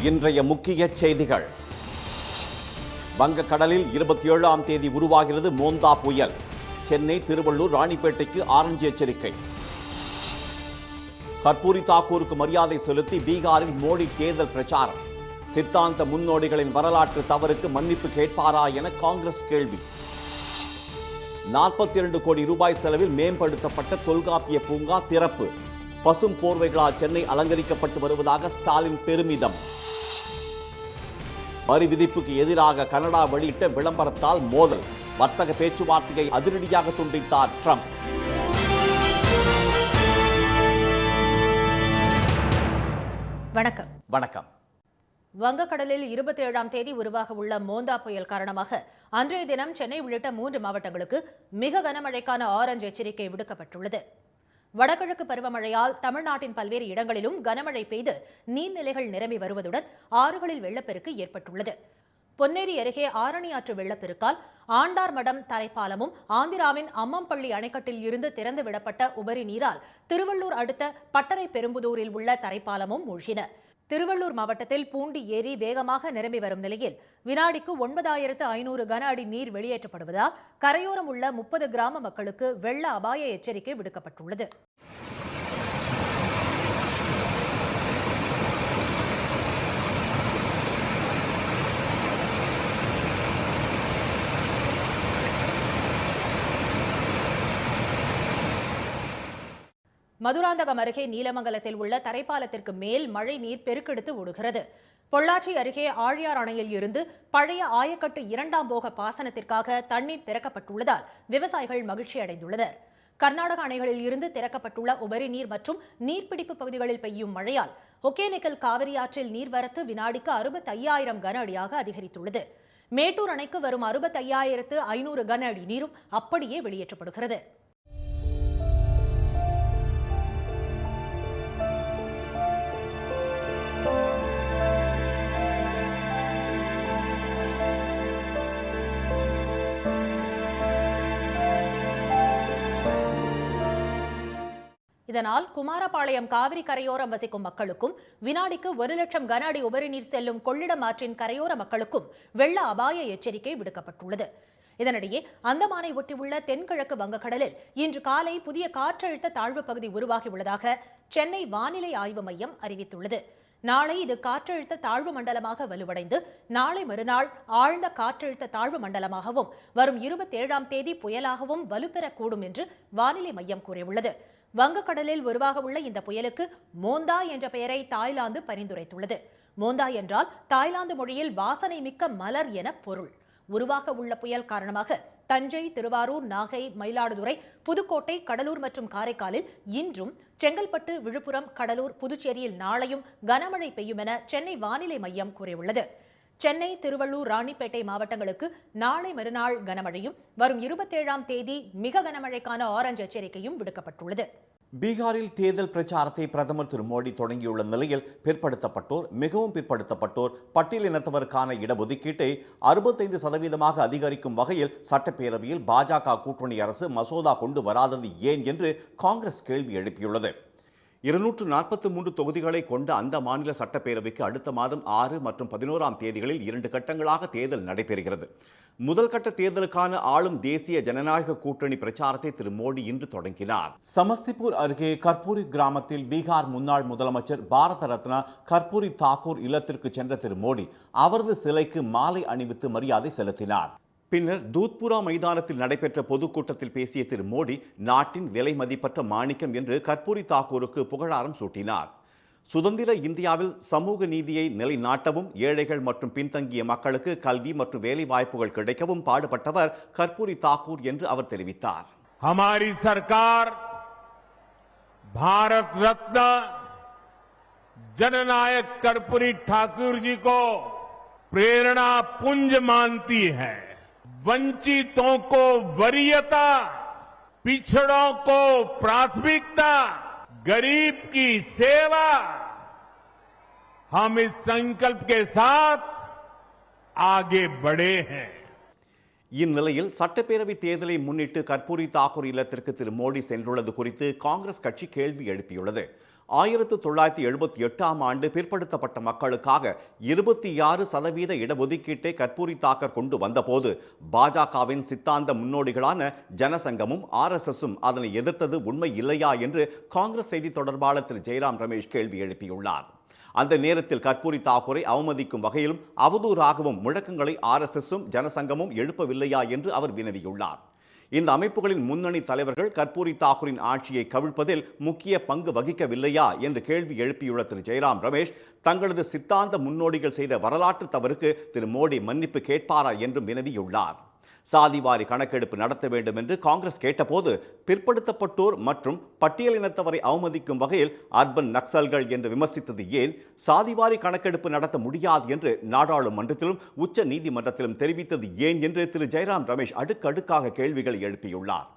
இன்றைய முக்கிய செய்திகள். வங்கக்கடலில் 27ஆம் தேதி உருவாகிறது மோந்தா புயல். சென்னை, திருவள்ளூர், ராணிப்பேட்டைக்கு ஆரஞ்சு எச்சரிக்கை. கர்பூரி தாக்கூருக்கு மரியாதை செலுத்தி பீகாரில் மோடி தேர்தல் பிரச்சாரம். சித்தாந்த முன்னோடிகளின் வரலாற்று தவறுக்கு மன்னிப்பு கேட்பாரா என காங்கிரஸ் கேள்வி. 42 கோடி ரூபாய் செலவில் மேம்படுத்தப்பட்ட தொல்காப்பிய பூங்கா திறப்பு. பசும் போர்வைகளால் சென்னை அலங்கரிக்கப்பட்டு வருவதாக ஸ்டாலின் பெருமிதம். வரி விதிப்புக்கு எதிராக கனடா வெளியிட்ட விளம்பரத்தால் மோதல். வர்த்தக பேச்சுவார்த்தையை அதிரடியாக துண்டித்தார் ட்ரம்ப். வணக்கம். வணக்கம். வங்கக்கடலில் 27ஆம் தேதி உருவாக உள்ள மோந்தா புயல் காரணமாக அன்றைய தினம் சென்னை உள்ளிட்ட 3 மாவட்டங்களுக்கு மிக கனமழைக்கான ஆரஞ்சு எச்சரிக்கை விடுக்கப்பட்டுள்ளது. வடகிழக்கு பருவமழையால் தமிழ்நாட்டின் பல்வேறு இடங்களிலும் கனமழை பெய்து நீர்நிலைகள் நிரம்பி வருவதுடன் ஆறுகளில் வெள்ளப்பெருக்கு ஏற்பட்டுள்ளது. பொன்னேரி அருகே ஆரணி ஆற்று வெள்ளப்பெருக்கால் ஆண்டார்மடம் தரைப்பாலமும் ஆந்திராவின் அம்மம்பள்ளி அணைக்கட்டில் இருந்து திறந்து விடப்பட்ட உபரி நீரால் திருவள்ளூர் அடுத்த பட்டறை பெரும்புதூரில் உள்ள தரைப்பாலமும் மூழ்கின. திருவள்ளூர் மாவட்டத்தில் பூண்டி ஏரி வேகமாக நிரம்பி வரும் நிலையில் வினாடிக்கு 9500 கன அடி நீர் வெளியேற்றப்படுவதால் கரையோரம் உள்ள 30 கிராம மக்களுக்கு வெள்ள அபாய எச்சரிக்கை விடுக்கப்பட்டுள்ளது. மதுராந்தகம் அருகே நீலமங்கலத்தில் உள்ள தரைப்பாலத்திற்கு மேல் மழை நீர் பெருக்கெடுத்து ஓடுகிறது. பொள்ளாச்சி அருகே ஆழியார் அணையில் இருந்து பழைய ஆயக்கட்டு 2ஆம் போக பாசனத்திற்காக தண்ணீர் திறக்கப்பட்டுள்ளதால் விவசாயிகள் மகிழ்ச்சி அடைந்துள்ளனர். கர்நாடக அணைகளில் இருந்து திறக்கப்பட்டுள்ள உபரி நீர் மற்றும் நீர்பிடிப்பு பகுதிகளில் பெய்யும் மழையால் ஒகேனக்கல் காவிரி ஆற்றில் நீர்வரத்து வினாடிக்கு 65,000 கன அடியாக அதிகரித்துள்ளது. மேட்டூர் அணைக்கு வரும் 65,500 கன அடி நீரும் அப்படியே வெளியேற்றப்படுகிறது. இதனால் குமாரபாளையம் காவிரி கரையோரம் வசிக்கும் மக்களுக்கும் வினாடிக்கு 1 லட்சம் கன அடி உபரி நீர் செல்லும் கொள்ளிடம் ஆற்றின் கரையோர மக்களுக்கும் வெள்ள அபாய எச்சரிக்கை விடுக்கப்பட்டுள்ளது. இதனிடையே அந்தமானை ஒட்டியுள்ள தென்கிழக்கு வங்கக்கடலில் இன்று காலை புதிய காற்றழுத்த தாழ்வு பகுதி உருவாகியுள்ளதாக சென்னை வானிலை ஆய்வு மையம் அறிவித்துள்ளது. நாளை இது காற்றழுத்த தாழ்வு மண்டலமாக வலுவடைந்து நாளை மறுநாள் ஆழ்ந்த காற்றழுத்த தாழ்வு மண்டலமாகவும் வரும் 27ஆம் தேதி புயலாகவும் வலுப்பெறக்கூடும் என்று வானிலை மையம் கூறியுள்ளது. வங்கக்கடலில் உருவாக உள்ள இந்த புயலுக்கு மோந்தா என்ற பெயரை தாய்லாந்து பரிந்துரைத்துள்ளது. மோந்தா என்றால் தாய்லாந்து மொழியில் வாசனை மிக்க மலர் என பொருள். உருவாக உள்ள புயல் காரணமாக தஞ்சை, திருவாரூர், நாகை, மயிலாடுதுறை, புதுக்கோட்டை, கடலூர் மற்றும் காரைக்காலில் இன்றும், செங்கல்பட்டு, விழுப்புரம், கடலூர், புதுச்சேரியில் நாளையும் கனமழை பெய்யும் என சென்னை வானிலை மையம் கூறியுள்ளது. சென்னை, திருவள்ளூர், ராணிப்பேட்டை மாவட்டங்களுக்கு நாளை மறுநாள் கனமழையும் வரும் 27ஆம் தேதி மிக கனமழைக்கான ஆரஞ்சு எச்சரிக்கையும் விடுக்கப்பட்டுள்ளது. பீகாரில் தேர்தல் பிரச்சாரத்தை பிரதமர் திரு மோடி தொடங்கியுள்ள நிலையில் பிற்படுத்தப்பட்டோர், மிகவும் பிற்படுத்தப்பட்டோர், பட்டியலினத்தவருக்கான இடஒதுக்கீட்டை 65% அதிகரிக்கும் வகையில் சட்டப்பேரவையில் பாஜக கூட்டணி அரசு மசோதா கொண்டு வராதது ஏன் என்று காங்கிரஸ் கேள்வி எழுப்பியுள்ளது. 243 தொகுதிகளை கொண்ட அந்த மாநில சட்டப்பேரவைக்கு அடுத்த மாதம் 6 மற்றும் 11ஆம் தேதிகளில் 2 கட்டங்களாக தேர்தல் நடைபெறுகிறது. முதல் கட்ட தேர்தலுக்கான ஆளும் தேசிய ஜனநாயக கூட்டணி பிரச்சாரத்தை திரு மோடி இன்று தொடங்கினார். சமஸ்திபூர் அருகே கர்பூரி கிராமத்தில் பீகார் முன்னாள் முதலமைச்சர் பாரத ரத்னா கர்பூரி தாக்கூர் இல்லத்திற்கு சென்ற திரு மோடி அவரது சிலைக்கு மாலை அணிவித்து மரியாதை செலுத்தினார். பின்னர் தூத்புரா மைதானத்தில் நடைபெற்ற பொதுக்கூட்டத்தில் பேசிய திரு மோடி நாட்டின் விலை மதிப்பற்ற மாணிக்கம் என்று கர்பூரி தாக்கூருக்கு புகழாரம் சூட்டினார். சுதந்திர இந்தியாவில் சமூக நீதியை நிலைநாட்டவும் ஏழைகள் மற்றும் பின்தங்கிய மக்களுக்கு கல்வி மற்றும் வேலை வாய்ப்புகள் கிடைக்கவும் பாடுபட்டவர் கர்பூரி தாக்கூர் என்று அவர் தெரிவித்தார். हमारी सरकार भारत रत्न जननायक कर्पूरी ठाकुर जी को प्रेरणा पुंज मानती है. वंचितों को वरीयता, पिछड़ों को प्राथमिकता, गरीब की सेवा, हम इस संकल्प के साथ आगे बढ़े हैं. இந்நிலையில் சட்டப்பேரவை தேர்தலை முன்னிட்டு கர்பூரி தாக்கூர் இல்லத்திற்கு திரு மோடி சென்றுள்ளது குறித்து காங்கிரஸ் கட்சி கேள்வி எழுப்பியுள்ளது. 1978ஆம் ஆண்டு பிற்படுத்தப்பட்ட மக்களுக்காக 26% இடஒதுக்கீட்டை கற்பூரி தாக்கர் கொண்டு வந்தபோது பாஜகவின் சித்தாந்த முன்னோடிகளான ஜனசங்கமும் RSSும் அதனை எதிர்த்தது உண்மை இல்லையா என்று காங்கிரஸ் செய்தி தொடர்பாளர் திரு ஜெயராம் ரமேஷ் கேள்வி எழுப்பியுள்ளார். அந்த நேரத்தில் கற்பூரி தாக்கூரை அவமதிக்கும் வகையிலும் அவதூறாகவும் முழக்கங்களை RSSும் ஜனசங்கமும் எழுப்பவில்லையா என்று அவர் வினவியுள்ளார். இந்த அமைப்புகளின் முன்னணி தலைவர்கள் கற்பூரி தாக்கூரின் ஆட்சியை கவிழ்ப்பதில் முக்கிய பங்கு வகிக்கவில்லையா என்று கேள்வி எழுப்பியுள்ள திரு ஜெயராம் ரமேஷ், தங்களது சித்தாந்த முன்னோடிகள் செய்த வரலாற்று தவறுக்கு திரு மோடி மன்னிப்பு கேட்பாரா என்றும் வினவியுள்ளார். சாதிவாரி கணக்கெடுப்பு நடத்த வேண்டும் என்று காங்கிரஸ் கேட்டபோது பிற்படுத்தப்பட்டோர் மற்றும் பட்டியலினத்தவரை அவமதிக்கும் வகையில் அர்பன் நக்சல்கள் என்று விமர்சித்தது ஏன்? சாதிவாரி கணக்கெடுப்பு நடத்த முடியாது என்று நாடாளுமன்றத்திலும் உச்ச நீதிமன்றத்திலும் தெரிவித்தது ஏன் என்று திரு ஜெயராம் ரமேஷ் அடுக்கடுக்காக கேள்விகளை எழுப்பியுள்ளார்.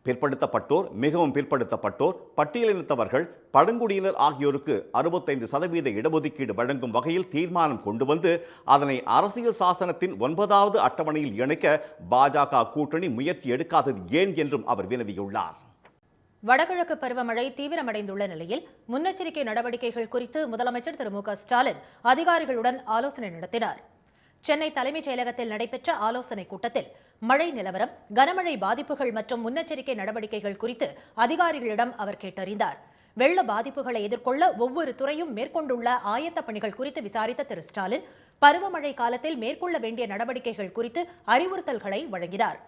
பிற்படுத்தப்பட்டோர், மிகவும் பிற்படுத்தப்பட்டோர், பட்டியலினத்தவர்கள், பழங்குடியினர் ஆகியோருக்கு 65% இடஒதுக்கீடு வழங்கும் வகையில் தீர்மானம் கொண்டு வந்து அதனை அரசியல் சாசனத்தின் 9வது அட்டவணையில் இணைக்க பாஜக கூட்டணி முயற்சி எடுக்காதது ஏன் என்றும் அவர் வினவியுள்ளார். வடகிழக்கு பருவமழை தீவிரமடைந்துள்ள நிலையில் முன்னெச்சரிக்கை நடவடிக்கைகள் குறித்து முதலமைச்சர் திரு மு க ஸ்டாலின் அதிகாரிகளுடன் ஆலோசனை நடத்தினார். சென்னை தலைமைச் செயலகத்தில் நடைபெற்ற ஆலோசனைக் கூட்டத்தில் மழை நிலவரம், கனமழை பாதிப்புகள் மற்றும் முன்னெச்சரிக்கை நடவடிக்கைகள் குறித்து அதிகாரிகளிடம் அவர் கேட்டறிந்தார். வெள்ள பாதிப்புகளை எதிர்கொள்ள ஒவ்வொரு துறையும் மேற்கொண்டுள்ள ஆயத்த பணிகள் குறித்து விசாரித்த திரு ஸ்டாலின் பருவமழை காலத்தில் மேற்கொள்ள வேண்டிய நடவடிக்கைகள் குறித்து அறிவுறுத்தல்களை வழங்கினார்.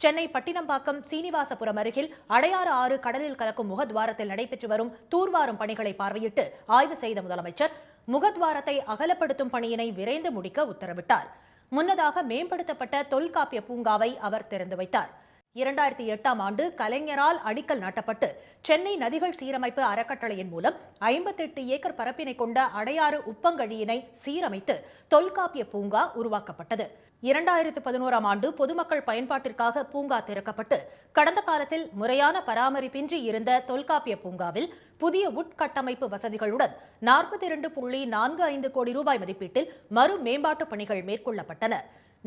சென்னை பட்டினம்பாக்கம் சீனிவாசபுரம் அருகில் அடையாறு ஆறு கடலில் கலக்கும் முகத்வாரத்தில் நடைபெற்று வரும் தூர்வாரும் பணிகளை பார்வையிட்டு ஆய்வு செய்த முதலமைச்சர் முகத்வாரத்தை அகலப்படுத்தும் பணியினை விரைந்து முடிக்க உத்தரவிட்டார். முன்னதாக மேம்படுத்தப்பட்ட தொல்காப்பிய பூங்காவை அவர் திறந்து வைத்தார். 2008ஆம் ஆண்டு கலைஞரால் அடிக்கல் நாட்டப்பட்டு சென்னை நதிகள் சீரமைப்பு அறக்கட்டளையின் மூலம் 58 ஏக்கர் பரப்பினை கொண்ட அடையாறு உப்பங்கழியினை சீரமைத்து தொல்காப்பிய பூங்கா உருவாக்கப்பட்டது. 2011ஆம் ஆண்டு பொதுமக்கள் பயன்பாட்டிற்காக பூங்கா திறக்கப்பட்டு கடந்த காலத்தில் முறையான பராமரிப்பின்றி இருந்த தொல்காப்பிய பூங்காவில் புதிய உட்கட்டமைப்பு வசதிகளுடன் 42.45 கோடி ரூபாய் மதிப்பீட்டில் மறு மேம்பாட்டு பணிகள் மேற்கொள்ளப்பட்டன.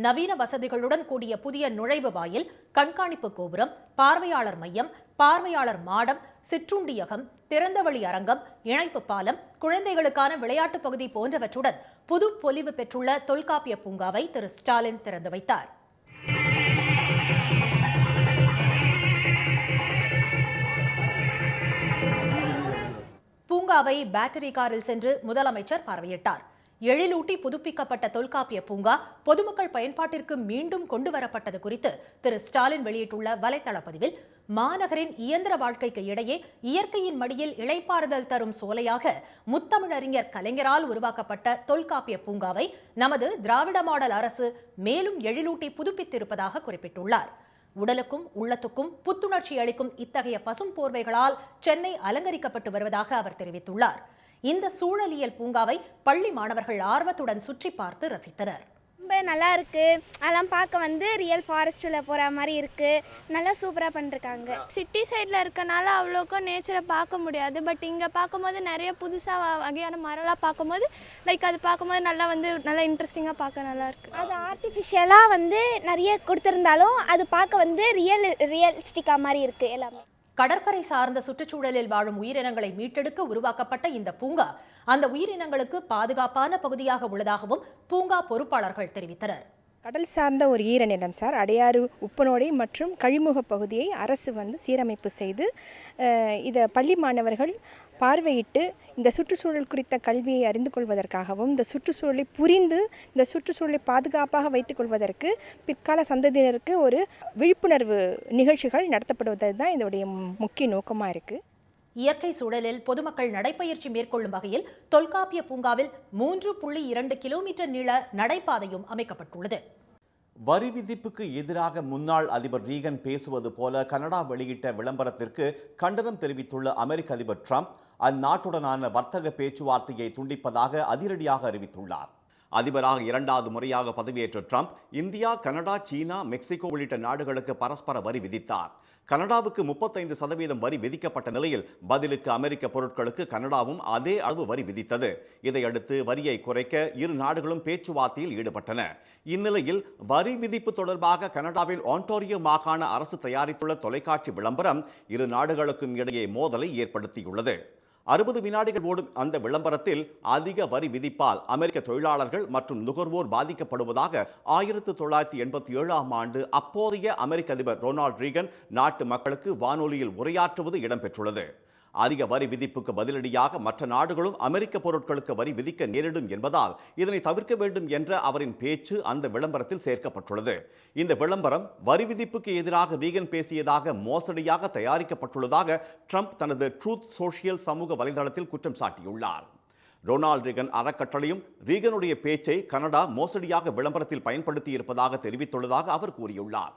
நவீன வசதிகளுடன் கூடிய புதிய நுழைவு வாயில், கண்காணிப்பு கோபுரம், பார்வையாளர் மையம், பார்வையாளர் மாடம், சிற்றுண்டியகம், திறந்தவெளி அரங்கம், இணைப்பு பாலம், குழந்தைகளுக்கான விளையாட்டுப் பகுதி போன்றவற்றுடன் புது பொலிவு பெற்றுள்ள தொல்காப்பிய பூங்காவை திரு ஸ்டாலின் திறந்து வைத்தார். பூங்காவை பேட்டரி காரில் சென்று முதலமைச்சர் பார்வையிட்டார். எழிலூட்டி புதுப்பிக்கப்பட்ட தொல்காப்பிய பூங்கா பொதுமக்கள் பயன்பாட்டிற்கு மீண்டும் கொண்டுவரப்பட்டது குறித்து திரு ஸ்டாலின் வெளியிட்டுள்ள வலைதள பதிவில், மாநகரின் இயந்திர வாழ்க்கைக்கு இடையே இயற்கையின் மடியில் இளைப்பாறுதல் தரும் சோலையாக முத்தமிழறிஞர் கலைஞரால் உருவாக்கப்பட்ட தொல்காப்பிய பூங்காவை நமது திராவிட மாடல் அரசு மேலும் எழிலூட்டி புதுப்பித்திருப்பதாக குறிப்பிட்டுள்ளார். உடலுக்கும் உள்ளத்துக்கும் புத்துணர்ச்சி அளிக்கும் இத்தகைய பசும் போர்வைகளால் சென்னை அலங்கரிக்கப்பட்டு வருவதாக அவர் தெரிவித்துள்ளார். இந்த சூழலியல் பூங்காவை பள்ளி மாணவர்கள் ஆர்வத்துடன் சுற்றி பார்த்து ரசித்தனர். ரொம்ப நல்லா இருக்குது. அதெல்லாம் பார்க்க ரியல் ஃபாரஸ்ட்டில் போகிற மாதிரி இருக்குது. நல்லா சூப்பராக பண்ணிருக்காங்க. சிட்டி சைடில் இருக்கனால அவ்வளோக்கும் நேச்சரை பார்க்க முடியாது. பட் இங்கே பார்க்கும்போது நிறைய புதுசாக வகையான மரம்லாம் பார்க்கும்போது அது பார்க்கும்போது நல்லா இன்ட்ரெஸ்டிங்காக பார்க்க நல்லா இருக்குது. அது ஆர்டிஃபிஷியலாக நிறைய கொடுத்துருந்தாலும் அது பார்க்க ரியலிஸ்டிக்காக மாதிரி இருக்குது எல்லாமே. கடற்கரை சார்ந்த சுற்றுச்சூழலில் வாழும் உயிரினங்களை மீட்டெடுக்க உருவாக்கப்பட்ட இந்த பூங்கா அந்த உயிரினங்களுக்கு பாதுகாப்பான பகுதியாக உள்ளதாகவும் பூங்கா பொறுப்பாளர்கள் தெரிவித்தனர். கடல் சார்ந்த ஒரு ஈரநிலம் சார். அடையாறு உப்பனோடை மற்றும் கழிமுக பகுதியை அரசு சீரமைப்பு செய்து இதை பள்ளி மாணவர்கள் பார்வையிட்டு இந்த சுற்றுச்சூழல் குறித்த கல்வியை அறிந்து கொள்வதற்காகவும், இந்த சுற்றுச்சூழலை புரிந்து இந்த சுற்றுச்சூழலை பாதுகாப்பாக வைத்துக் கொள்வதற்கு பிற்கால சந்ததியினருக்கு ஒரு விழிப்புணர்வு நிகழ்ச்சிகள் நடத்தப்படுவது தான் இதனுடைய முக்கிய நோக்கமாக இருக்குது. இயற்கை சூழலில் பொதுமக்கள் நடைப்பயிற்சி மேற்கொள்ளும் வகையில் தொல்காப்பிய பூங்காவில் 3.2 கிலோமீட்டர் நீள நடைபாதையும் அமைக்கப்பட்டுள்ளது. வரி விதிப்புக்கு எதிராக முன்னாள் அதிபர் ரீகன் பேசுவது போல கனடா வெளியிட்ட விளம்பரத்திற்கு கண்டனம் தெரிவித்துள்ள அமெரிக்க அதிபர் ட்ரம்ப் அந்நாட்டுடனான வர்த்தக பேச்சுவார்த்தையை துண்டிப்பதாக அதிரடியாக அறிவித்துள்ளார். அதிபராக 2வது முறையாக பதவியேற்ற ட்ரம்ப் இந்தியா, கனடா, சீனா, மெக்சிகோ உள்ளிட்ட நாடுகளுக்கு பரஸ்பர வரி விதித்தார். கனடாவுக்கு 35% வரி விதிக்கப்பட்ட நிலையில் பதிலுக்கு அமெரிக்க பொருட்களுக்கு கனடாவும் அதே அளவு வரி விதித்தது. இதையடுத்து வரியை குறைக்க இரு நாடுகளும் பேச்சுவார்த்தையில் ஈடுபட்டன. இந்நிலையில் வரி விதிப்பு தொடர்பாக கனடாவின் ஆன்டாரியோ மாகாண அரசு தயாரித்துள்ள தொலைக்காட்சி விளம்பரம் இரு நாடுகளுக்கும் இடையே மோதலை ஏற்படுத்தியுள்ளது. 60 வினாடிகள் ஓடும் அந்த விளம்பரத்தில் அதிக வரி விதிப்பால் அமெரிக்க தொழிலாளர்கள் மற்றும் நுகர்வோர் பாதிக்கப்படுவதாக 1987ஆம் ஆண்டு அப்போதைய அமெரிக்க அதிபர் ரொனால்ட் ரீகன் நாட்டு மக்களுக்கு வானொலியில் உரையாற்றுவது இடம்பெற்றுள்ளது. அதிக வரி விதிப்புக்கு பதிலடியாக மற்ற நாடுகளும் அமெரிக்க பொருட்களுக்கு வரி விதிக்க நேரிடும் என்பதால் இதனை தவிர்க்க வேண்டும் என்ற அவரின் பேச்சு அந்த விளம்பரத்தில் சேர்க்கப்பட்டுள்ளது. இந்த விளம்பரம் வரி விதிப்புக்கு எதிராக ரீகன் பேசியதாக மோசடியாக தயாரிக்கப்பட்டுள்ளதாக ட்ரம்ப் தனது ட்ரூத் சோஷியல் சமூக வலைதளத்தில் குற்றம் சாட்டியுள்ளார். ரொனால்ட் ரீகன் அறக்கட்டளையும் ரீகனுடைய பேச்சை கனடா மோசடியாக விளம்பரத்தில் பயன்படுத்தி இருப்பதாக தெரிவித்துள்ளதாக அவர் கூறியுள்ளார்.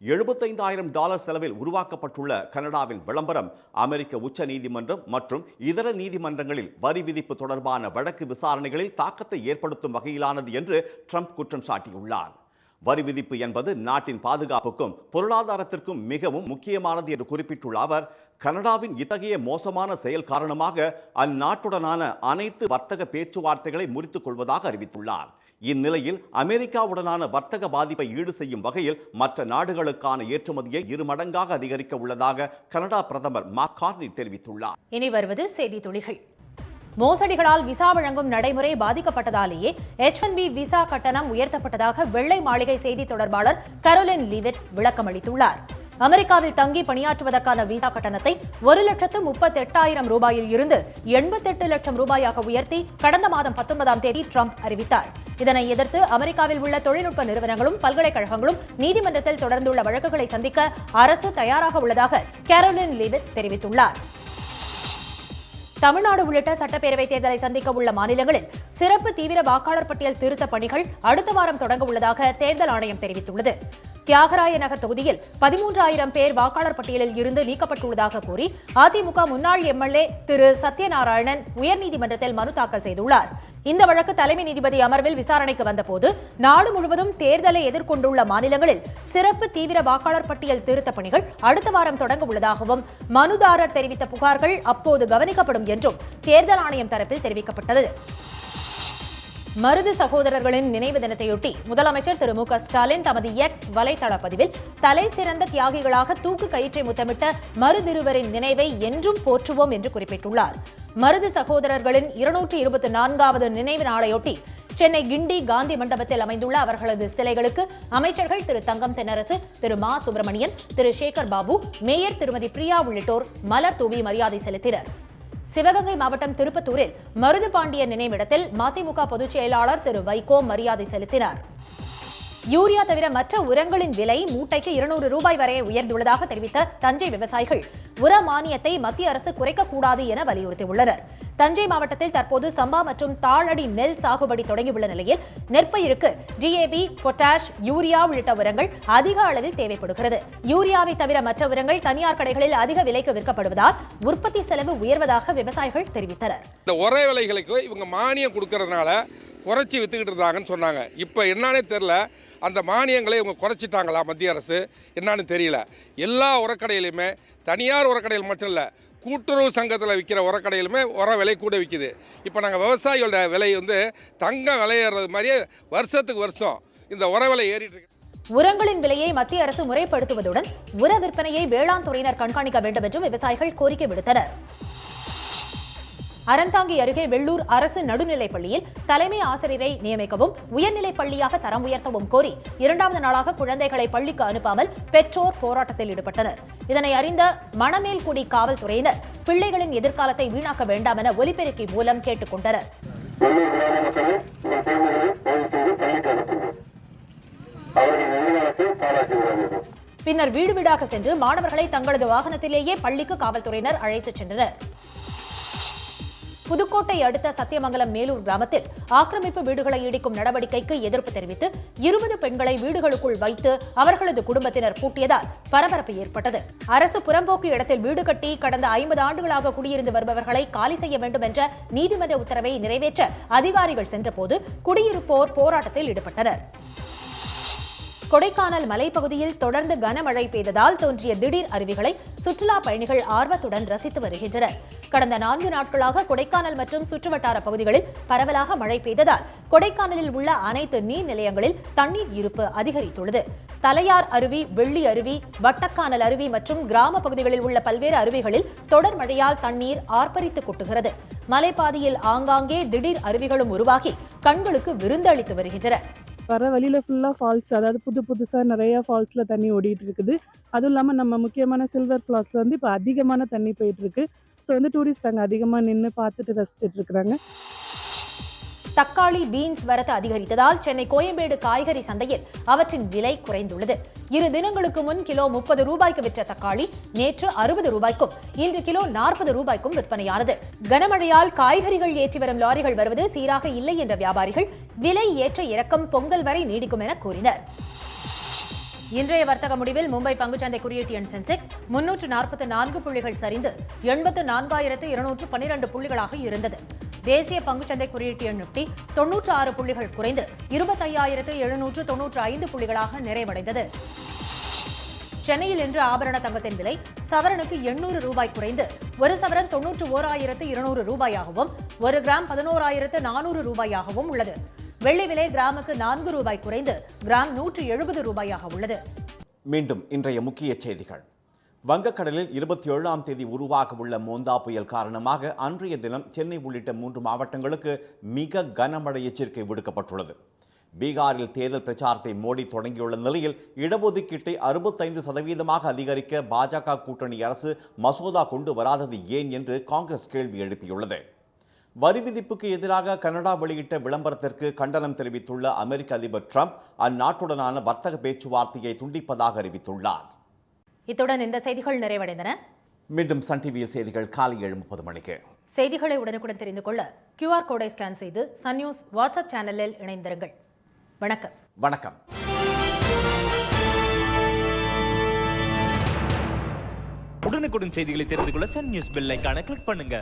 $75,000 செலவில் உருவாக்கப்பட்டுள்ள கனடாவின் விளம்பரம் அமெரிக்க உச்ச நீதிமன்றம் மற்றும் இதர நீதிமன்றங்களில் வரி விதிப்பு தொடர்பான வழக்கு விசாரணைகளில் தாக்கத்தை ஏற்படுத்தும் வகையிலானது என்று ட்ரம்ப் குற்றம் சாட்டியுள்ளார். வரி விதிப்பு என்பது நாட்டின் பாதுகாப்புக்கும் பொருளாதாரத்திற்கும் மிகவும் முக்கியமானது என்று குறிப்பிட்டுள்ள அவர், கனடாவின் இத்தகைய மோசமான செயல் காரணமாக அந்நாட்டுடனான அனைத்து வர்த்தக பேச்சுவார்த்தைகளை முறித்துக் கொள்வதாக அறிவித்துள்ளார். இந்நிலையில் அமெரிக்காவுடனான வர்த்தக பாதிப்பை ஈடு செய்யும் வகையில் மற்ற நாடுகளுக்கான ஏற்றுமதியை 2 மடங்காக அதிகரிக்க உள்ளதாக கனடா பிரதமர் மார்க் கார்னி தெரிவித்துள்ளார். இனி வருவது செய்தி துளிகள். மோசடிகளால் விசா வழங்கும் நடைமுறை பாதிக்கப்பட்டதாலேயே H-1B விசா கட்டணம் உயர்த்தப்பட்டதாக வெள்ளை மாளிகை செய்தி தொடர்பாளர் கரோலின் லீவிட் விளக்கம் அளித்துள்ளார். அமெரிக்காவில் தங்கி பணியாற்றுவதற்கான விசா கட்டணத்தை $1,38,000 ரூபாயில் இருந்து $88 லட்சம் ரூபாயாக உயர்த்தி கடந்த மாதம் 19ஆம் தேதி ட்ரம்ப் அறிவித்தார். இதனை எதிர்த்து அமெரிக்காவில் உள்ள தொழில்நுட்ப நிறுவனங்களும் பல்கலைக்கழகங்களும் நீதிமன்றத்தில் தொடர்ந்துள்ள வழக்குகளை சந்திக்க அரசு தயாராக உள்ளதாக கரோலின் லீவிட் தெரிவித்துள்ளார். தமிழ்நாடு உள்ளிட்ட சட்டப்பேரவை தேர்தலை சந்திக்க உள்ள மாநிலங்களில் சிறப்பு தீவிர வாக்காளர் பட்டியல் திருத்த பணிகள் அடுத்த வாரம் தொடங்க உள்ளதாக தேர்தல் ஆணையம் தெரிவித்துள்ளது. தியாகராய நகர் தொகுதியில் 13,000 பேர் வாக்காளர் பட்டியலில் இருந்து நீக்கப்பட்டுள்ளதாக கூறி அதிமுக முன்னாள் எம்எல்ஏ திரு சத்யநாராயணன் உயர்நீதிமன்றத்தில் மனு தாக்கல் செய்துள்ளார். இந்த வழக்கு தலைமை நீதிபதி அமர்வில் விசாரணைக்கு வந்தபோது நாடு முழுவதும் தேர்தலை எதிர்கொண்டுள்ள மாநிலங்களில் சிறப்பு தீவிர வாக்காளர் பட்டியல் திருத்த பணிகள் அடுத்த வாரம் தொடங்க உள்ளதாகவும் மனுதாரர் தெரிவித்த புகார்கள் அப்போது கவனிக்கப்படும் என்றும் தேர்தல் ஆணையம் தரப்பில் தெரிவிக்கப்பட்டது. மருது சகோதரர்களின் நினைவு தினத்தையொட்டி முதலமைச்சர் திரு மு க ஸ்டாலின் தமது எக்ஸ் வலைதள பதிவில் தலை சிறந்த தியாகிகளாக தூக்கு கயிற்றை முத்தமிட்ட மருதிருவரின் நினைவை என்றும் போற்றுவோம் என்று குறிப்பிட்டுள்ளார். மருது சகோதரர்களின் 224வது நினைவு நாளையொட்டி சென்னை கிண்டி காந்தி மண்டபத்தில் அமைந்துள்ள அவர்களது சிலைகளுக்கு அமைச்சர்கள் திரு தங்கம் தென்னரசு, திரு மா சுப்பிரமணியன், திரு சேகர் பாபு, மேயர் திருமதி பிரியா உள்ளிட்டோர் மலர் தூவி மரியாதை செலுத்தினர். சிவகங்கை மாவட்டம் திருப்பத்தூரில் மருது பாண்டியன் நினைவிடத்தில் மதிமுக பொதுச் செயலாளர் திரு வைகோ மரியாதை செலுத்தினார். யூரியா தவிர மற்ற உரங்களின் விலை மூட்டைக்கு 200 ரூபாய் வரை உயர்ந்துள்ளதாக தெரிவித்த தஞ்சை விவசாயிகள் உர மானியத்தை மத்திய அரசு குறைக்கக்கூடாது என வலியுறுத்தியுள்ளனர். தஞ்சை மாவட்டத்தில் தற்போது சம்பா மற்றும் தாளடி நெல் சாகுபடி தொடங்கியுள்ள நிலையில் நெற்பயிருக்கு டிஏபி, பொட்டாஷ், யூரியா உள்ளிட்ட உரங்கள் அதிக அளவில் தேவைப்படுகிறது. யூரியாவை தவிர மற்ற உரங்கள் தனியார் கடைகளில் அதிக விலைக்கு விற்கப்படுவதால் உற்பத்தி செலவு உயர்வதாக விவசாயிகள் தெரிவித்தனர். இந்த உர விலைகளுக்கு இவங்க மானியம் கொடுக்கறதுனால குறைச்சி வித்துக்கிட்டு இருந்தாங்கன்னு சொன்னாங்க. இப்போ என்னன்னே தெரியல, அந்த மானியங்களை இவங்க குறைச்சிட்டாங்களா மத்திய அரசு என்னன்னு தெரியல. எல்லா உரக்கடையிலுமே தனியார் உரக்கடையில் மட்டும் இல்லை, கூட்டுறவு சங்கத்தில் விற்கிற உரக்கடையிலுமே உர விலை கூட விற்கிது. இப்போ நாங்கள் விவசாயிகளோட விலை தங்கம் விலையேறது மாதிரியே வருஷத்துக்கு வருஷம் இந்த உர விலை ஏறிட்டு இருக்கு. உரங்களின் விலையை மத்திய அரசு முறைப்படுத்துவதுடன் உர விற்பனையை வேளாண் துறையினர் கண்காணிக்க வேண்டும் என்றும் விவசாயிகள் கோரிக்கை விடுத்தனர். அறந்தாங்கி அருகே வெள்ளூர் அரசு நடுநிலைப் பள்ளியில் தலைமை ஆசிரியரை நியமிக்கவும் உயர்நிலைப் பள்ளியாக தரம் உயர்த்தவும் கோரி 2வது நாளாக குழந்தைகளை பள்ளிக்கு அனுப்பாமல் பெற்றோர் போராட்டத்தில் ஈடுபட்டனர். இதனை அறிந்த மணமேல்குடி காவல்துறையினர் பிள்ளைகளின் எதிர்காலத்தை வீணாக்க வேண்டாம் என ஒலிபெருக்கி மூலம் கேட்டுக் கொண்டனர். பின்னர் வீடு வீடாக சென்று மாணவர்களை தங்களது வாகனத்திலேயே பள்ளிக்கு காவல்துறையினர் அழைத்துச் சென்றனர். புதுக்கோட்டை அடுத்த சத்தியமங்கலம் மேலூர் கிராமத்தில் ஆக்கிரமிப்பு வீடுகளை இடிக்கும் நடவடிக்கைக்கு எதிர்ப்பு தெரிவித்து 20 பெண்களை வீடுகளுக்குள் வைத்து அவர்களது குடும்பத்தினர் பூட்டியதால் பரபரப்பு ஏற்பட்டது. அரசு புறம்போக்கு இடத்தில் வீடு கட்டி கடந்த 50 ஆண்டுகளாக குடியிருந்து வருபவர்களை காலி செய்ய வேண்டும் என்ற நீதிமன்ற உத்தரவை நிறைவேற்ற அதிகாரிகள் சென்றபோது குடியிருப்போர் போராட்டத்தில் ஈடுபட்டனர். கொடைக்கானல் மலைப்பகுதியில் தொடர்ந்து கனமழை பெய்ததால் தோன்றிய திடீர் அருவிகளை சுற்றுலா பயணிகள் ஆர்வத்துடன் ரசித்து வருகின்றனர். கடந்த 4 நாட்களாக கொடைக்கானல் மற்றும் சுற்றுவட்டார பகுதிகளில் பரவலாக மழை பெய்ததால் கொடைக்கானலில் உள்ள அனைத்து நீர் நிலையங்களில் தண்ணீர் இருப்பு அதிகரித்துள்ளது. தலையார் அருவி, வெள்ளி அருவி, வட்டக்கானல் அருவி மற்றும் கிராம பகுதிகளில் உள்ள பல்வேறு அருவிகளில் தொடர் மழையால் தண்ணீர் ஆர்ப்பரித்து கொட்டுகிறது. மலைப்பாதையில் ஆங்காங்கே திடீர் அருவிகளும் உருவாகி கண்களுக்கு விருந்தளித்து வருகின்றன. வர வழியில் ஃபுல்லாக ஃபால்ஸ், அதாவது புதுசாக நிறையா ஃபால்ஸில் தண்ணி ஓடிட்டு இருக்குது. அதுவும் இல்லாமல் நம்ம முக்கியமான சில்வர் ஃபால்ஸில் வந்து இப்போ அதிகமான தண்ணி போயிட்டுருக்கு. ஸோ வந்து டூரிஸ்ட் அங்கே அதிகமாக நின்று பார்த்துட்டு ரசிச்சிட்டு இருக்கிறாங்க. தக்காளி, பீன்ஸ் வரத்து அதிகரித்ததால் சென்னை கோயம்பேடு காய்கறி சந்தையில் அவற்றின் விலை குறைந்துள்ளது. 2 தினங்களுக்கு முன் கிலோ 30 ரூபாய்க்கு விற்ற தக்காளி நேற்று 60 ரூபாய்க்கும் இன்று கிலோ 40 ரூபாய்க்கும் விற்பனையானது. கனமழையால் காய்கறிகள் ஏற்றி வரும் லாரிகள் வருவது சீராக இல்லை என்ற வியாபாரிகள் விலை ஏற்ற இறக்கம் பொங்கல் வரை நீடிக்கும் என கூறினர். இன்றைய வர்த்தக முடிவில் மும்பை பங்குச்சந்தை குறியீட்டு எண் சென்செக்ஸ் 344 புள்ளிகள் சரிந்து 84,212 புள்ளிகளாக இருந்தது. தேசிய பங்குச்சந்தை குறியீட்டு எண் நிப்டி 96 புள்ளிகள் குறைந்து 25,795 புள்ளிகளாக நிறைவடைந்தது. சென்னையில் இன்று ஆபரண தங்கத்தின் விலை சவரனுக்கு 800 ரூபாய் குறைந்து 1 சவரன் 91,200 ரூபாயாகவும் 1 கிராம் 11,400 ரூபாயாகவும் உள்ளது. வெள்ளி விலை கிராமுக்கு 4 ரூபாய் குறைந்து கிராம் 170 ரூபாயாக உள்ளது. மீண்டும் இன்றைய முக்கிய செய்திகள். வங்கக்கடலில் 27ஆம் தேதி உருவாக உள்ள மோந்தா புயல் காரணமாக அன்றைய தினம் சென்னை உள்ளிட்ட 3 மாவட்டங்களுக்கு மிக கனமழை எச்சரிக்கை விடுக்கப்பட்டுள்ளது. பீகாரில் தேர்தல் பிரச்சாரத்தை மோடி தொடங்கியுள்ள நிலையில் இடஒதுக்கீட்டை 65% அதிகரிக்க பாஜக கூட்டணி அரசு மசோதா கொண்டு வராதது ஏன் என்று காங்கிரஸ் கேள்வி எழுப்பியுள்ளது. வரி விதிப்புக்கு எதிராக கனடா வெளியிட்ட விளம்பரத்திற்கு கண்டனம் தெரிவித்துள்ள அமெரிக்க அதிபர் டிரம்ப் அந்நாட்டுடனான வர்த்தக பேச்சுவார்த்தையை துண்டிப்பதாக அறிவித்துள்ளார். இத்துடன் இந்த செய்திகள் நிறைவடைந்தன. மீண்டும் சன் டிவியில் செய்திகள் காலை 7:30 மணிக்கு. செய்திகளை உடனுக்குடன் தெரிந்து கொள்ள QR கோடை ஸ்கேன் செய்து சன் நியூஸ் வாட்ஸ்அப் சேனலில் இணைந்திருங்கள். வணக்கம். வணக்கம். உடனுக்குடன் செய்திகளை தெரிந்து கொள்ள சன் நியூஸ் பெல் ஐகானை கிளிக் பண்ணுங்க.